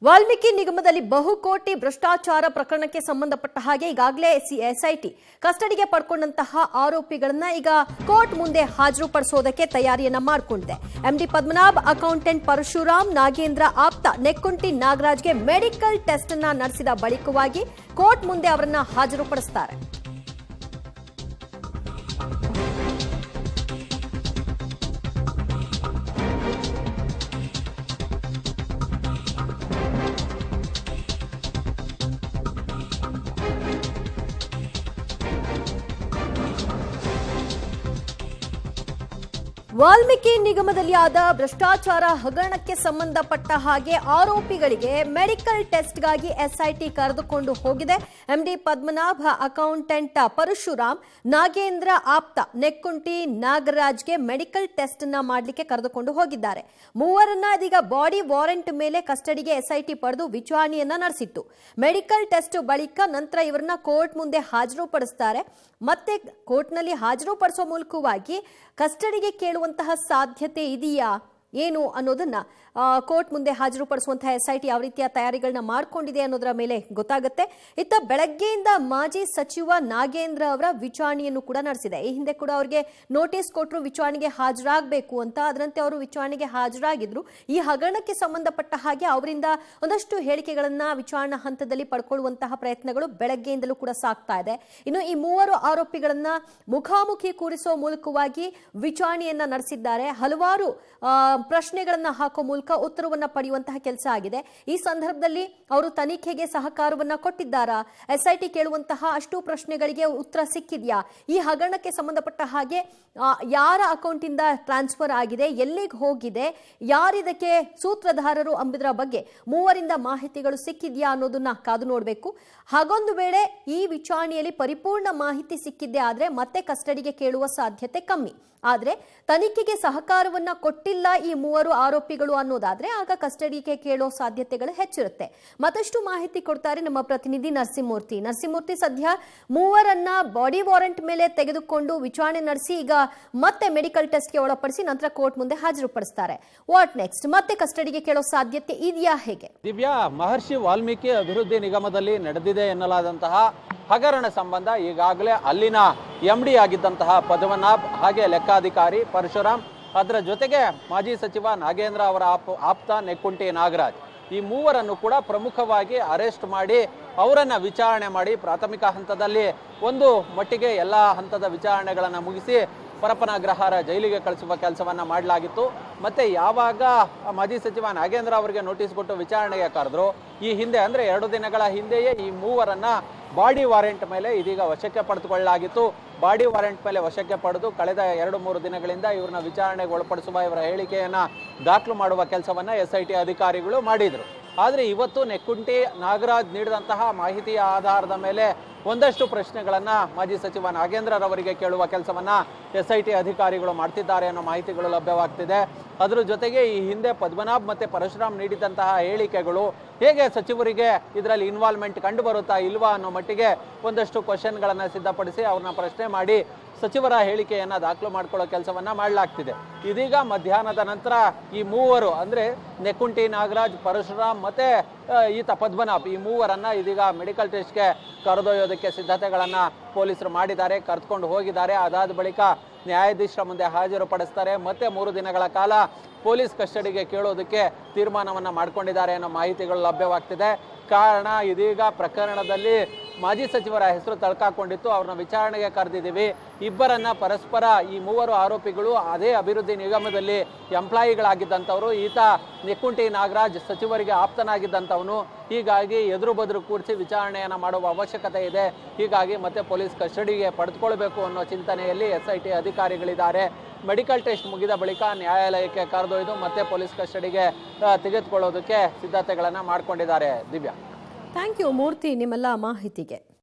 ವಾಲ್ಮೀಕಿ ನಿಗಮದಲ್ಲಿ ಬಹುಕೋಟಿ ಭ್ರಷ್ಟಾಚಾರ ಪ್ರಕರಣಕ್ಕೆ ಸಂಬಂಧಪಟ್ಟ ಹಾಗೆ ಈಗಾಗಲೇ ಎಸ್ಐಟಿ ಕಸ್ಟಡಿಗೆ ಪಡ್ಕೊಂಡಂತಹ ಆರೋಪಿಗಳನ್ನ ಈಗ ಕೋರ್ಟ್ ಮುಂದೆ ಹಾಜರುಪಡಿಸೋದಕ್ಕೆ ತಯಾರಿಯನ್ನ ಮಾಡಿಕೊಂಡಿದೆ. ಎಂಡಿ ಪದ್ಮನಾಭ್, ಅಕೌಂಟೆಂಟ್ ಪರಶುರಾಮ್, ನಾಗೇಂದ್ರ ಆಪ್ತ ನೆಕ್ಕುಂಟಿ ನಾಗರಾಜ್ಗೆ ಮೆಡಿಕಲ್ ಟೆಸ್ಟ್ ಅನ್ನ ನಡೆಸಿದ ಬಳಿಕವಾಗಿ ಕೋರ್ಟ್ ಮುಂದೆ ಅವರನ್ನ ಹಾಜರುಪಡಿಸುತ್ತಾರೆ. ವಾಲ್ಮೀಕಿ ನಿಗಮದಲ್ಲಿ ಆದ ಭ್ರಷ್ಟಾಚಾರ ಹಗರಣಕ್ಕೆ ಸಂಬಂಧಪಟ್ಟ ಹಾಗೆ ಆರೋಪಿಗಳಿಗೆ ಮೆಡಿಕಲ್ ಟೆಸ್ಟ್ಗಾಗಿ ಎಸ್ಐಟಿ ಕರೆದುಕೊಂಡು ಹೋಗಿದೆ. ಎಂಡಿ ಪದ್ಮನಾಭ, ಅಕೌಂಟೆಂಟ್ ಪರಶುರಾಮ್, ನಾಗೇಂದ್ರ ಆಪ್ತ ನೆಕ್ಕುಂಟಿ ನಾಗರಾಜ್ಗೆ ಮೆಡಿಕಲ್ ಟೆಸ್ಟ್ ಅನ್ನ ಮಾಡಲಿಕ್ಕೆ ಕರೆದುಕೊಂಡು ಹೋಗಿದ್ದಾರೆ. ಮೂವರನ್ನ ಇದೀಗ ಬಾಡಿ ವಾರೆಂಟ್ ಮೇಲೆ ಕಸ್ಟಡಿಗೆ ಎಸ್ಐಟಿ ಪಡೆದು ವಿಚಾರಣೆಯನ್ನ ನಡೆಸಿತ್ತು. ಮೆಡಿಕಲ್ ಟೆಸ್ಟ್ ಬಳಿಕ ನಂತರ ಇವರನ್ನ ಕೋರ್ಟ್ ಮುಂದೆ ಹಾಜರುಪಡಿಸುತ್ತಾರೆ. ಮತ್ತೆ ಕೋರ್ಟ್ನಲ್ಲಿ ಹಾಜರುಪಡಿಸುವ ಮೂಲಕವಾಗಿ ಕಸ್ಟಡಿಗೆ ಕೇಳುವಂತಹ ಸಾಧ್ಯತೆ ಇದೆಯಾ ಏನು ಅನ್ನೋದನ್ನ ಕೋರ್ಟ್ ಮುಂದೆ ಹಾಜರುಪಡಿಸುವಂತಹ ಎಸ್ಐಟಿ ಯಾವ ರೀತಿಯ ತಯಾರಿಗಳನ್ನ ಮಾಡಿಕೊಂಡಿದೆ ಅನ್ನೋದರ ಮೇಲೆ ಗೊತ್ತಾಗುತ್ತೆ. ಇತ್ತ ಬೆಳಗ್ಗೆಯಿಂದ ಮಾಜಿ ಸಚಿವ ನಾಗೇಂದ್ರ ಅವರ ವಿಚಾರಣೆಯನ್ನು ಕೂಡ ನಡೆಸಿದೆ. ಈ ಹಿಂದೆ ಕೂಡ ಅವರಿಗೆ ನೋಟಿಸ್ ಕೊಟ್ಟರು ವಿಚಾರಣೆಗೆ ಹಾಜರಾಗಬೇಕು ಅಂತ. ಅದರಂತೆ ಅವರು ವಿಚಾರಣೆಗೆ ಹಾಜರಾಗಿದ್ರು. ಈ ಹಗರಣಕ್ಕೆ ಸಂಬಂಧಪಟ್ಟ ಹಾಗೆ ಅವರಿಂದ ಒಂದಷ್ಟು ಹೇಳಿಕೆಗಳನ್ನ ವಿಚಾರಣಾ ಹಂತದಲ್ಲಿ ಪಡ್ಕೊಳ್ಳುವಂತಹ ಪ್ರಯತ್ನಗಳು ಬೆಳಗ್ಗೆಯಿಂದಲೂ ಕೂಡ ಸಾಗ್ತಾ ಇದೆ. ಇನ್ನು ಈ ಮೂವರು ಆರೋಪಿಗಳನ್ನ ಮುಖಾಮುಖಿ ಕೂರಿಸುವ ಮೂಲಕವಾಗಿ ವಿಚಾರಣೆಯನ್ನ ನಡೆಸಿದ್ದಾರೆ. ಹಲವಾರು ಪ್ರಶ್ನೆಗಳನ್ನ ಹಾಕುವ ಮೂಲಕ ಉತ್ತರವನ್ನ ಪಡೆಯುವಂತಹ ಕೆಲಸ ಆಗಿದೆ. ಈ ಸಂದರ್ಭದಲ್ಲಿ ಅವರು ತನಿಖೆಗೆ ಸಹಕಾರವನ್ನ ಕೊಟ್ಟಿದ್ದಾರಾ? ಎಸ್ಐಟಿ ಕೇಳುವಂತಹ ಅಷ್ಟು ಪ್ರಶ್ನೆಗಳಿಗೆ ಉತ್ತರ ಸಿಕ್ಕಿದ್ಯಾ? ಈ ಹಗರಣಕ್ಕೆ ಸಂಬಂಧಪಟ್ಟ ಹಾಗೆ ಯಾರ ಅಕೌಂಟ್ ಇಂದ ಟ್ರಾನ್ಸ್ಫರ್ ಆಗಿದೆ, ಎಲ್ಲಿಗೆ ಹೋಗಿದೆ, ಯಾರಿದಕ್ಕೆ ಸೂತ್ರಧಾರರು ಎಂಬುದರ ಬಗ್ಗೆ ಮೂವರಿಂದ ಮಾಹಿತಿಗಳು ಸಿಕ್ಕಿದ್ಯಾ ಅನ್ನೋದನ್ನ ಕಾದು ನೋಡಬೇಕು. ಹಾಗೊಂದು ವೇಳೆ ಈ ವಿಚಾರಣೆಯಲ್ಲಿ ಪರಿಪೂರ್ಣ ಮಾಹಿತಿ ಸಿಕ್ಕಿದ್ದೆ ಆದ್ರೆ ಮತ್ತೆ ಕಸ್ಟಡಿಗೆ ಕೇಳುವ ಸಾಧ್ಯತೆ ಕಮ್ಮಿ. ಆದ್ರೆ ತನಿಖೆಗೆ ಸಹಕಾರವನ್ನ ಕೊಟ್ಟಿಲ್ಲ ಈ ಮೂವರು ಆರೋಪಿಗಳು ಅನ್ನೋದಾದ್ರೆ ಆಗ ಕಸ್ಟಡಿಗೆ ಕೇಳೋ ಸಾಧ್ಯತೆಗಳು ಹೆಚ್ಚಿರುತ್ತೆ. ಮತ್ತಷ್ಟು ಮಾಹಿತಿ ಕೊಡ್ತಾರೆ ನಮ್ಮ ಪ್ರತಿನಿಧಿ ನರಸಿಂಹಮೂರ್ತಿ. ಸದ್ಯ ಮೂವರನ್ನ ಬಾಡಿ ವಾರೆಂಟ್ ಮೇಲೆ ತೆಗೆದುಕೊಂಡು ವಿಚಾರಣೆ ನಡೆಸಿ ಈಗ ಮತ್ತೆ ಮೆಡಿಕಲ್ ಟೆಸ್ಟ್ಗೆ ಒಳಪಡಿಸಿ ನಂತರ ಕೋರ್ಟ್ ಮುಂದೆ ಹಾಜರುಪಡಿಸ್ತಾರೆ. What next? ಮತ್ತೆ ಕಸ್ಟಡಿಗೆ ಕೇಳೋ ಸಾಧ್ಯತೆ ಇದೆಯಾ? ಹೇಗೆ ದಿವ್ಯಾ, ಮಹರ್ಷಿ ವಾಲ್ಮೀಕಿ ಅಭಿವೃದ್ಧಿ ನಿಗಮದಲ್ಲಿ ನಡೆದಿದೆ ಎನ್ನಲಾದಂತಹ ಹಗರಣ ಸಂಬಂಧ ಈಗಾಗಲೇ ಅಲ್ಲಿನ ಎಂಡಿ ಆಗಿದ್ದಂತಹ ಪದ್ಮನಾಭ್, ಹಾಗೆ ಲೆಕ್ಕಾಧಿಕಾರಿ ಪರಶುರಾಮ್, ಅದರ ಜೊತೆಗೆ ಮಾಜಿ ಸಚಿವ ನಾಗೇಂದ್ರ ಅವರ ಆಪ್ತ ನೆಕ್ಕುಂಟಿ ನಾಗರಾಜ್, ಈ ಮೂವರನ್ನು ಕೂಡ ಪ್ರಮುಖವಾಗಿ ಅರೆಸ್ಟ್ ಮಾಡಿ ಅವರನ್ನ ವಿಚಾರಣೆ ಮಾಡಿ ಪ್ರಾಥಮಿಕ ಹಂತದಲ್ಲಿ ಒಂದು ಮಟ್ಟಿಗೆ ಎಲ್ಲ ಹಂತದ ವಿಚಾರಣೆಗಳನ್ನು ಮುಗಿಸಿ ಪರಪನಾಗ್ರಹಾರ ಜೈಲಿಗೆ ಕಳಿಸುವ ಕೆಲಸವನ್ನ ಮಾಡಲಾಗಿತ್ತು. ಮತ್ತೆ ಯಾವಾಗ ಮಾಜಿ ಸಚಿವ ನಾಗೇಂದ್ರ ಅವರಿಗೆ ನೋಟಿಸ್ ಕೊಟ್ಟು ವಿಚಾರಣೆಗೆ ಕರೆದ್ರು, ಈ ಹಿಂದೆ ಅಂದ್ರೆ 2 ದಿನಗಳ ಹಿಂದೆಯೇ ಈ ಮೂವರನ್ನ ಬಾಡಿ ವಾರೆಂಟ್ ಮೇಲೆ ಇದೀಗ ವಶಕ್ಕೆ ಪಡೆದುಕೊಳ್ಳಲಾಗಿತ್ತು. ಬಾಡಿ ವಾರೆಂಟ್ ಮೇಲೆ ವಶಕ್ಕೆ ಪಡೆದು ಕಳೆದ 2-3 ದಿನಗಳಿಂದ ಇವ್ರನ್ನ ವಿಚಾರಣೆಗೆ ಒಳಪಡಿಸುವ ಇವರ ಹೇಳಿಕೆಯನ್ನ ದಾಖಲು ಮಾಡುವ ಕೆಲಸವನ್ನ ಎಸ್ಐಟಿ ಅಧಿಕಾರಿಗಳು ಮಾಡಿದ್ರು. ಆದ್ರೆ ಇವತ್ತು ನೆಕ್ಕುಂಟಿ ನಾಗರಾಜ್ ನೀಡಿದಂತಹ ಮಾಹಿತಿಯ ಆಧಾರದ ಮೇಲೆ ಒಂದಷ್ಟು ಪ್ರಶ್ನೆಗಳನ್ನ ಮಾಜಿ ಸಚಿವ ನಾಗೇಂದ್ರರವರಿಗೆ ಕೇಳುವ ಕೆಲಸವನ್ನ ಎಸ್ಐಟಿ ಅಧಿಕಾರಿಗಳು ಮಾಡ್ತಿದ್ದಾರೆ ಅನ್ನೋ ಮಾಹಿತಿಗಳು ಲಭ್ಯವಾಗ್ತಿದೆ. ಅದರ ಜೊತೆಗೆ ಈ ಹಿಂದೆ ಪದ್ಮನಾಭ್ ಮತ್ತೆ ಪರಶುರಾಮ್ ನೀಡಿದಂತಹ ಹೇಳಿಕೆಗಳು ಹೇಗೆ ಸಚಿವರಿಗೆ ಇದರಲ್ಲಿ ಇನ್ವಾಲ್ವ್ಮೆಂಟ್ ಕಂಡು ಬರುತ್ತಾ ಇಲ್ವಾ ಅನ್ನೋ ಮಟ್ಟಿಗೆ ಒಂದಷ್ಟು ಕ್ವಶನ್ಗಳನ್ನ ಸಿದ್ಧಪಡಿಸಿ ಅವ್ರನ್ನ ಪ್ರಶ್ನೆ ಮಾಡಿ ಸಚಿವರ ಹೇಳಿಕೆಯನ್ನ ದಾಖಲು ಮಾಡ್ಕೊಳ್ಳೋ ಕೆಲಸವನ್ನ ಮಾಡಲಾಗ್ತಿದೆ. ಇದೀಗ ಮಧ್ಯಾಹ್ನದ ನಂತರ ಈ ಮೂವರು ಅಂದ್ರೆ ನೆಕ್ಕುಂಟಿ ನಾಗರಾಜ್, ಪರಶುರಾಮ್ ಮತ್ತೆ ಈತ ಪದ್ಮನಾಭ್, ಈ ಮೂವರನ್ನ ಇದೀಗ ಮೆಡಿಕಲ್ ಟೆಸ್ಟ್ಗೆ ಕರೆದೊಯ್ಯೋದಕ್ಕೆ ಸಿದ್ಧತೆಗಳನ್ನ ಪೊಲೀಸರು ಮಾಡಿದ್ದಾರೆ, ಕರೆದುಕೊಂಡು ಹೋಗಿದ್ದಾರೆ. ಅದಾದ ಬಳಿಕ ನ್ಯಾಯಾಧೀಶರ ಮುಂದೆ ಹಾಜರುಪಡಿಸ್ತಾರೆ. ಮತ್ತೆ 3 ದಿನಗಳ ಕಾಲ ಪೊಲೀಸ್ ಕಸ್ಟಡಿಗೆ ಕೇಳೋದಕ್ಕೆ ತೀರ್ಮಾನವನ್ನ ಮಾಡ್ಕೊಂಡಿದ್ದಾರೆ ಅನ್ನೋ ಮಾಹಿತಿಗಳು ಲಭ್ಯವಾಗ್ತಿದೆ. ಕಾರಣ ಇದೀಗ ಪ್ರಕರಣದಲ್ಲಿ ಮಾಜಿ ಸಚಿವರ ಹೆಸರು ತಳ್ಕಾಕೊಂಡಿತ್ತು. ಅವ್ರನ್ನ ವಿಚಾರಣೆಗೆ ಕರೆದಿದ್ದೀವಿ. ಇಬ್ಬರನ್ನ ಪರಸ್ಪರ ಈ ಮೂವರು ಆರೋಪಿಗಳು ಅದೇ ಅಭಿವೃದ್ಧಿ ನಿಗಮದಲ್ಲಿ ಎಂಪ್ಲಾಯಿಗಳಾಗಿದ್ದಂಥವ್ರು. ಈತ ನೆಕ್ಕುಂಟಿ ನಾಗರಾಜ್ ಸಚಿವರಿಗೆ ಆಪ್ತನಾಗಿದ್ದಂಥವನು. ಹೀಗಾಗಿ ಎದುರು ಬದುರು ಕೂರಿಸಿ ವಿಚಾರಣೆಯನ್ನ ಮಾಡುವ ಅವಶ್ಯಕತೆ ಇದೆ. ಹೀಗಾಗಿ ಮತ್ತೆ ಪೊಲೀಸ್ ಕಸ್ಟಡಿಗೆ ಪಡೆದುಕೊಳ್ಬೇಕು ಅನ್ನೋ ಚಿಂತನೆಯಲ್ಲಿ ಎಸ್ಐಟಿ ಅಧಿಕಾರಿಗಳಿದ್ದಾರೆ. ಮೆಡಿಕಲ್ ಟೆಸ್ಟ್ ಮುಗಿದ ಬಳಿಕ ನ್ಯಾಯಾಲಯಕ್ಕೆ ಕರೆದೊಯ್ದು ಮತ್ತೆ ಪೊಲೀಸ್ ಕಸ್ಟಡಿಗೆ ತೆಗೆದುಕೊಳ್ಳೋದಕ್ಕೆ ಸಿದ್ಧತೆಗಳನ್ನ ಮಾಡ್ಕೊಂಡಿದ್ದಾರೆ. ದಿವ್ಯಾ, ಥ್ಯಾಂಕ್ ಯು ಮೂರ್ತಿ ನಿಮ್ಮೆಲ್ಲ ಮಾಹಿತಿಗೆ.